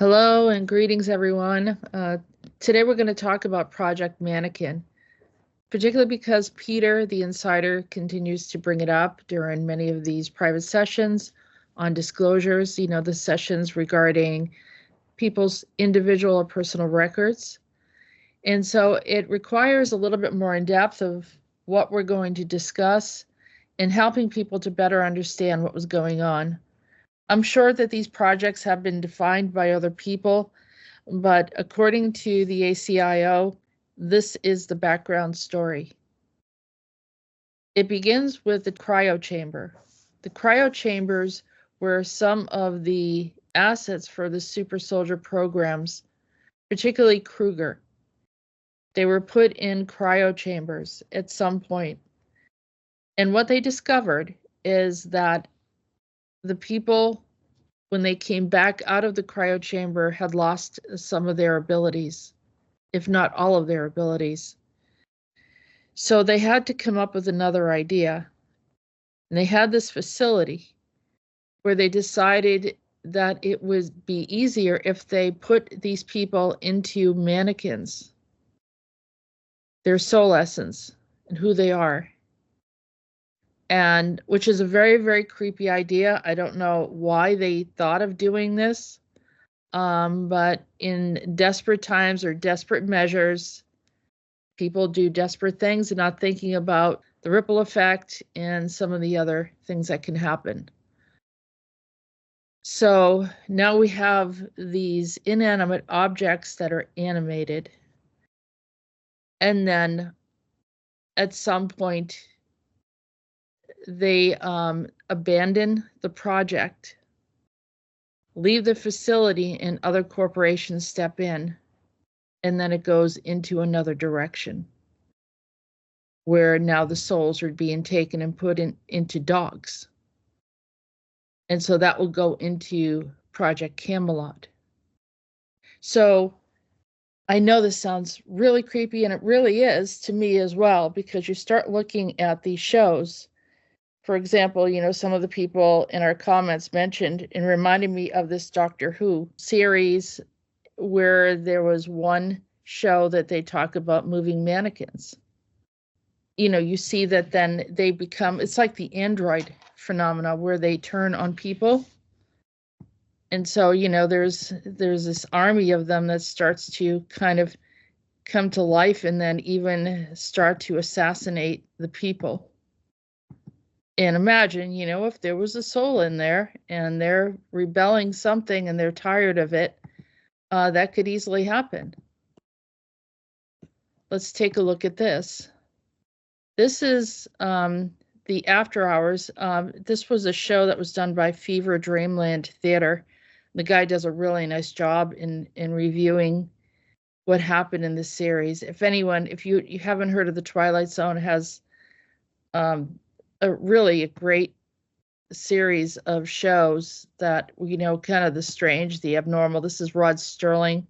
Hello and greetings, everyone. Today we're going to talk about Project Mannequin, particularly because Peter, the insider, continues to bring it up during many of these private sessions on disclosures, the sessions regarding people's individual or personal records. And so it requires a little bit more in depth of what we're going to discuss and helping people to better understand what was going on. I'm sure that these projects have been defined by other people, but according to the ACIO, this is the background story. It begins with the cryo chamber. The cryo chambers were some of the assets for the super soldier programs, particularly Kruger. They were put in cryo chambers at some point. And what they discovered is that the people, when they came back out of the cryo chamber, had lost some of their abilities, if not all of their abilities. So they had to come up with another idea. And they had this facility where they decided that it would be easier if they put these people into mannequins, their soul essence and who they are. And which is a very, very creepy idea. I don't know why they thought of doing this. But in desperate times or desperate measures, people do desperate things and not thinking about the ripple effect and some of the other things that can happen. So now we have these inanimate objects that are animated. And then at some point, they abandon the project, leave the facility, and other corporations step in. And then it goes into another direction where now the souls are being taken and put into dogs. And so that will go into Project Camelot. So I know this sounds really creepy, and it really is to me as well, because you start looking at these shows. For example, some of the people in our comments mentioned and reminded me of this Doctor Who series where there was one show that they talk about moving mannequins. You see that then they become, it's like the android phenomena where they turn on people. And so, there's this army of them that starts to kind of come to life and then even start to assassinate the people. And imagine, if there was a soul in there and they're rebelling something and they're tired of it, that could easily happen. Let's take a look at this. This is the After Hours. This was a show that was done by Fever Dreamland Theater. The guy does a really nice job in reviewing what happened in this series. If you haven't heard of The Twilight Zone, it has a great series of shows that, kind of the strange, the abnormal. This is Rod Sterling,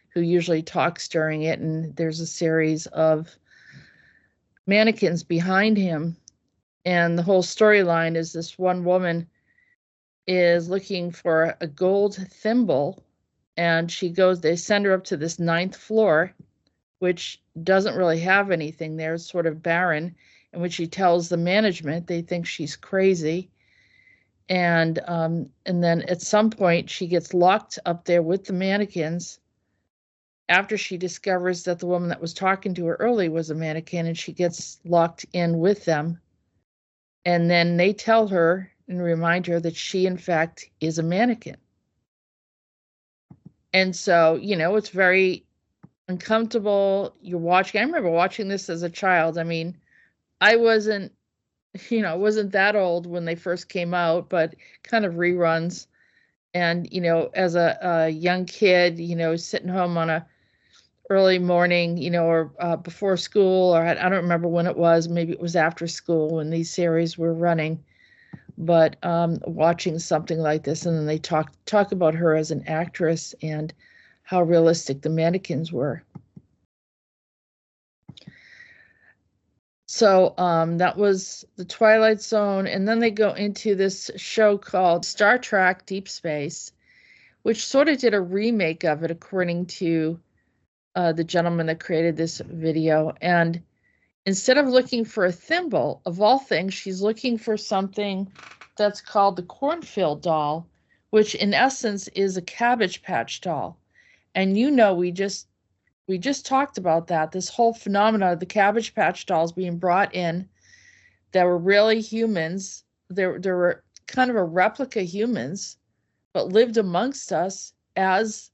who usually talks during it, and there's a series of mannequins behind him. And the whole storyline is this one woman is looking for a gold thimble, and they send her up to this 9th floor, which doesn't really have anything there. It's sort of barren. And when she tells the management, they think she's crazy. And then at some point she gets locked up there with the mannequins after she discovers that the woman that was talking to her early was a mannequin, and she gets locked in with them. And then they tell her and remind her that she, in fact, is a mannequin. And so, it's very uncomfortable. You're watching. I remember watching this as a child. I mean, I wasn't that old when they first came out, but kind of reruns. And, as a young kid, sitting home on a early morning, or before school, or I don't remember when it was. Maybe it was after school when these series were running. But watching something like this, and then they talk about her as an actress and how realistic the mannequins were. So that was the Twilight Zone, and then they go into this show called Star Trek Deep Space, which sort of did a remake of it according to the gentleman that created this video. And instead of looking for a thimble, of all things, she's looking for something that's called the cornfield doll, which in essence is a Cabbage Patch doll. And we just talked about that, this whole phenomena of the Cabbage Patch dolls being brought in that were really humans. There were kind of a replica humans, but lived amongst us as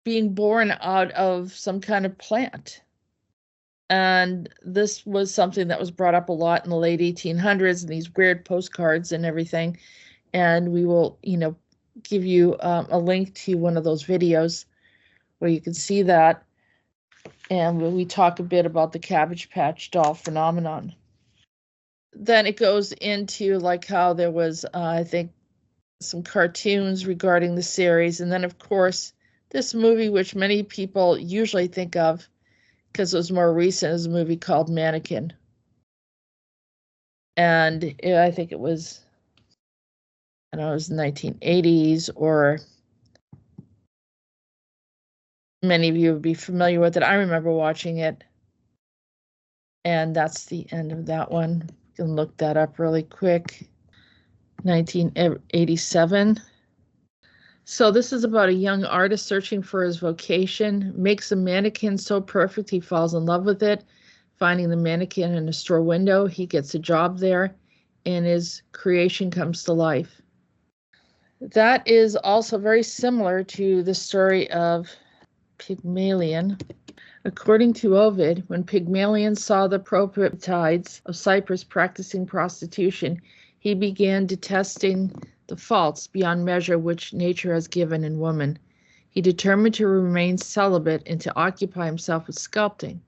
being born out of some kind of plant. And this was something that was brought up a lot in the late 1800s, and these weird postcards and everything. And we will, give you a link to one of those videos where you can see that. And we talk a bit about the Cabbage Patch doll phenomenon. Then it goes into like how there was, I think, some cartoons regarding the series. And then, of course, this movie, which many people usually think of because it was more recent, is a movie called Mannequin. And I think it was, I don't know, it was the 1980s, or many of you would be familiar with it. I remember watching it. And that's the end of that one. You can look that up really quick. 1987. So this is about a young artist searching for his vocation, makes a mannequin so perfect he falls in love with it. Finding the mannequin in a store window, he gets a job there, and his creation comes to life. That is also very similar to the story of Pygmalion. According to Ovid, when Pygmalion saw the Prototypides of Cyprus practicing prostitution, he began detesting the faults beyond measure which nature has given in woman. He determined to remain celibate and to occupy himself with sculpting.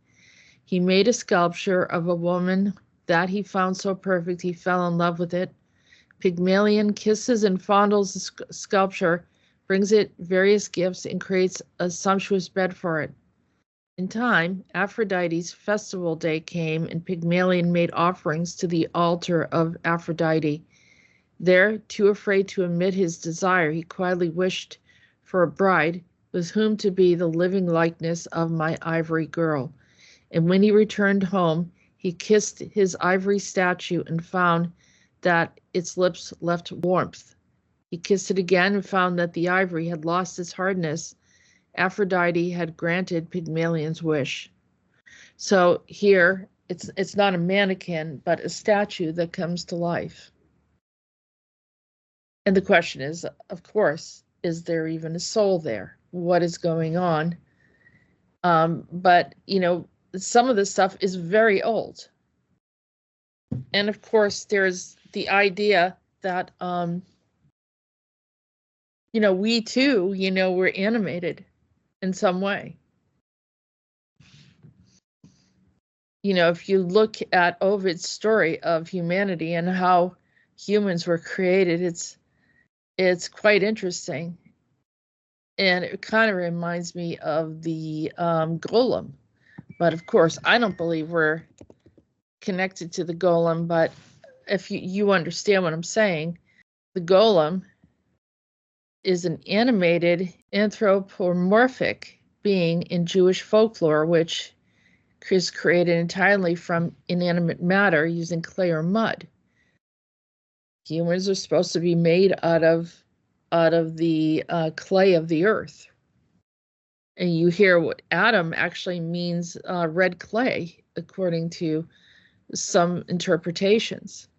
He made a sculpture of a woman that he found so perfect he fell in love with it. Pygmalion kisses and fondles the sculpture, brings it various gifts, and creates a sumptuous bed for it. In time, Aphrodite's festival day came, and Pygmalion made offerings to the altar of Aphrodite. There, too afraid to admit his desire, he quietly wished for a bride with whom to be the living likeness of my ivory girl. And when he returned home, he kissed his ivory statue and found that its lips left warmth. He kissed it again and found that the ivory had lost its hardness. Aphrodite had granted Pygmalion's wish. So here, it's not a mannequin, but a statue that comes to life. And the question is, of course, is there even a soul there? What is going on? But, some of this stuff is very old. And of course, there's the idea that, we too, we're animated in some way. If you look at Ovid's story of humanity and how humans were created, it's quite interesting. And it kind of reminds me of the golem. But of course, I don't believe we're connected to the golem. But if you understand what I'm saying, the golem is an animated anthropomorphic being in Jewish folklore, which is created entirely from inanimate matter using clay or mud. Humans are supposed to be made out of the clay of the earth. And you hear what Adam actually means red clay, according to some interpretations.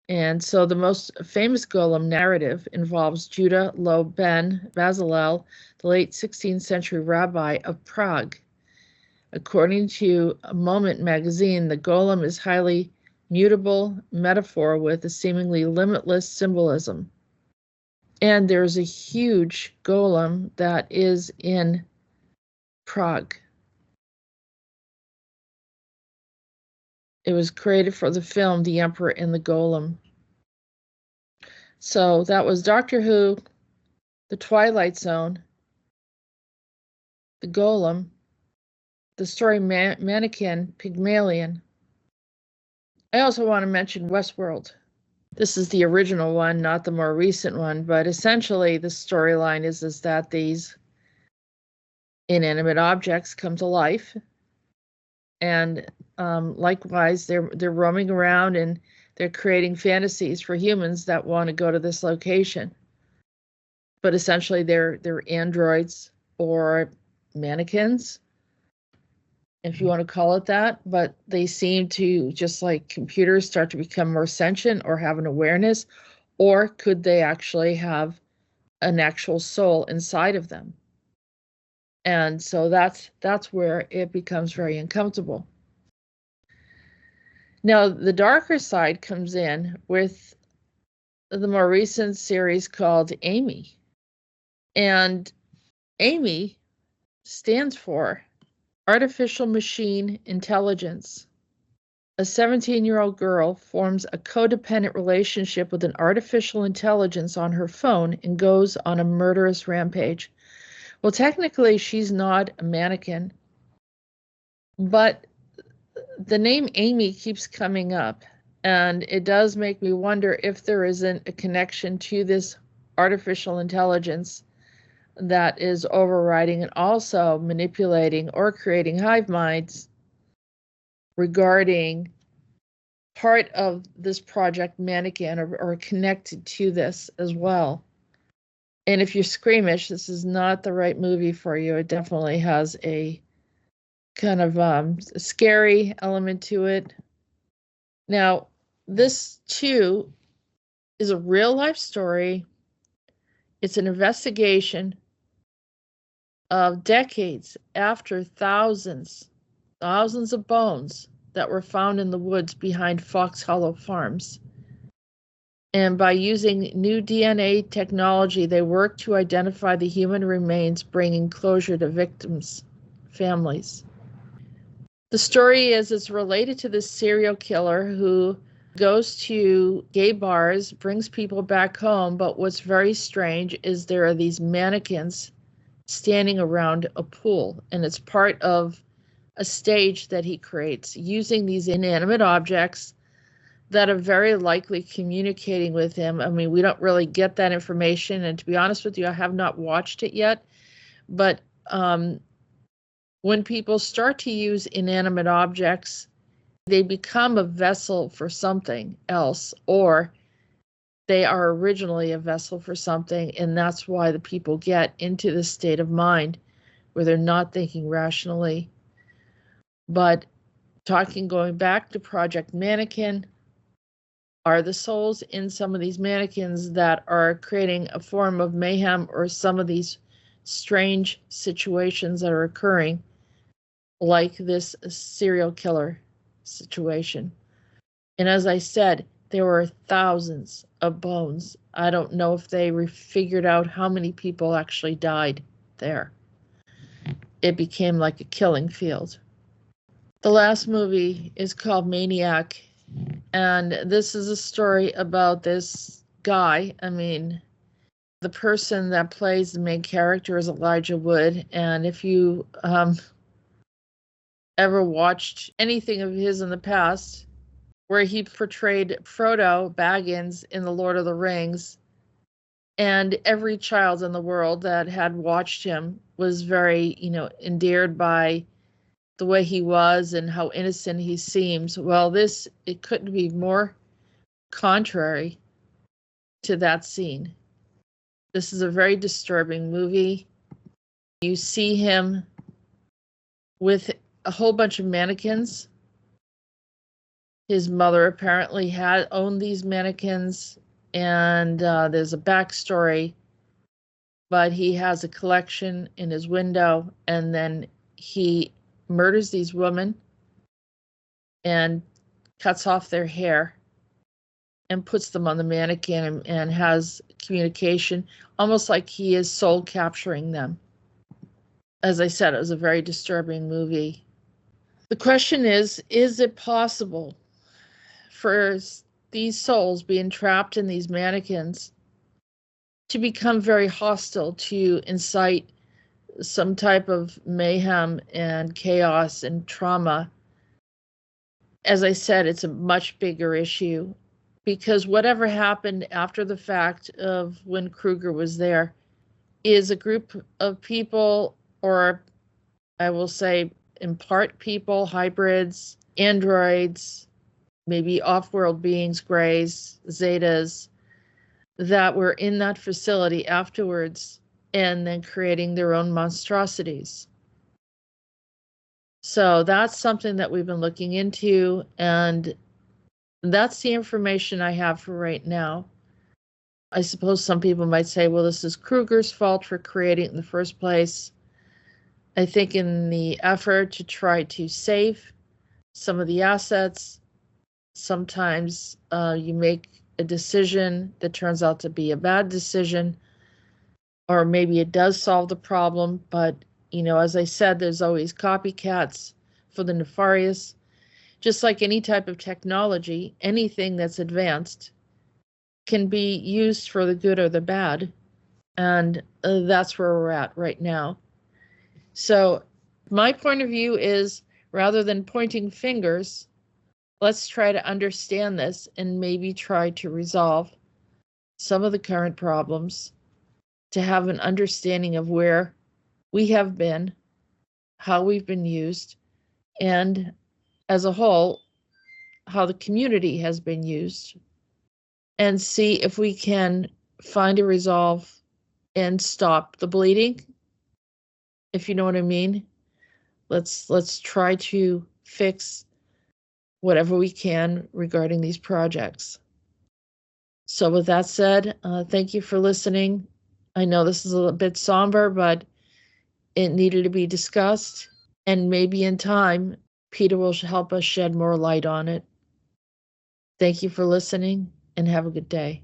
And so the most famous golem narrative involves Judah Loeb ben Bezalel, the late 16th century rabbi of Prague. According to Moment magazine, the golem is highly mutable metaphor with a seemingly limitless symbolism. And there's a huge golem that is in Prague. It was created for the film The Emperor and the Golem. So that was Doctor Who, The Twilight Zone, The Golem, the story Mannequin, Pygmalion. I also want to mention Westworld. This is the original one, not the more recent one, but essentially the storyline is that these inanimate objects come to life, and likewise they're roaming around and they're creating fantasies for humans that want to go to this location. But essentially they're androids or mannequins, if you want to call it that, but they seem to, just like computers, start to become more sentient or have an awareness, or could they actually have an actual soul inside of them? And so that's where it becomes very uncomfortable. Now, the darker side comes in with the more recent series called A.M.I. And A.M.I stands for Artificial Machine Intelligence. A 17-year-old girl forms a codependent relationship with an artificial intelligence on her phone and goes on a murderous rampage. Well, technically, she's not a mannequin, but the name A.M.I keeps coming up, and it does make me wonder if there isn't a connection to this artificial intelligence that is overriding and also manipulating or creating hive minds regarding part of this Project Mannequin, or connected to this as well. And if you're squeamish, this is not the right movie for you. It definitely has a kind of scary element to it. Now, this too is a real life story. It's an investigation of decades after thousands of bones that were found in the woods behind Fox Hollow Farms. And by using new DNA technology, they worked to identify the human remains, bringing closure to victims' families. The story is it's related to this serial killer who goes to gay bars, brings people back home, but what's very strange is there are these mannequins standing around a pool, and it's part of a stage that he creates using these inanimate objects that are very likely communicating with him. I mean, we don't really get that information, and to be honest with you, I have not watched it yet, but when people start to use inanimate objects, they become a vessel for something else, or they are originally a vessel for something, and that's why the people get into this state of mind where they're not thinking rationally. But going back to Project Mannequin, are the souls in some of these mannequins that are creating a form of mayhem or some of these strange situations that are occurring, like this serial killer situation. And as I said, there were thousands of bones. I don't know if they figured out how many people actually died there. It became like a killing field. The last movie is called Maniac, and this is a story about this guy. I mean, the person that plays the main character is Elijah Wood, and if you ever watched anything of his in the past, where he portrayed Frodo Baggins in The Lord of the Rings, and every child in the world that had watched him was very, endeared by the way he was and how innocent he seems. Well, it couldn't be more contrary to that scene. This is a very disturbing movie. You see him with a whole bunch of mannequins. His mother apparently had owned these mannequins, and there's a backstory, but he has a collection in his window, and then he murders these women and cuts off their hair and puts them on the mannequin and has communication, almost like he is soul capturing them. As I said, it was a very disturbing movie. The question is it possible for these souls being trapped in these mannequins to become very hostile, to incite some type of mayhem and chaos and trauma? As I said, it's a much bigger issue. because whatever happened after the fact of when Kruger was there is a group of people, or I will say in part people, hybrids, androids, maybe off-world beings, grays, zetas, that were in that facility afterwards and then creating their own monstrosities. So that's something that we've been looking into, and that's the information I have for right now. I suppose some people might say, well, this is Kruger's fault for creating it in the first place. I think in the effort to try to save some of the assets, sometimes you make a decision that turns out to be a bad decision, or maybe it does solve the problem, but as I said, there's always copycats for the nefarious. Just like any type of technology, anything that's advanced can be used for the good or the bad, and that's where we're at right now. So my point of view is, rather than pointing fingers, let's try to understand this and maybe try to resolve some of the current problems, to have an understanding of where we have been, how we've been used, and as a whole, how the community has been used, and see if we can find a resolve and stop the bleeding, if you know what I mean. Let's try to fix whatever we can regarding these projects. So with that said, thank you for listening. I know this is a little bit somber, but it needed to be discussed, and maybe in time, Peter will help us shed more light on it. Thank you for listening, and have a good day.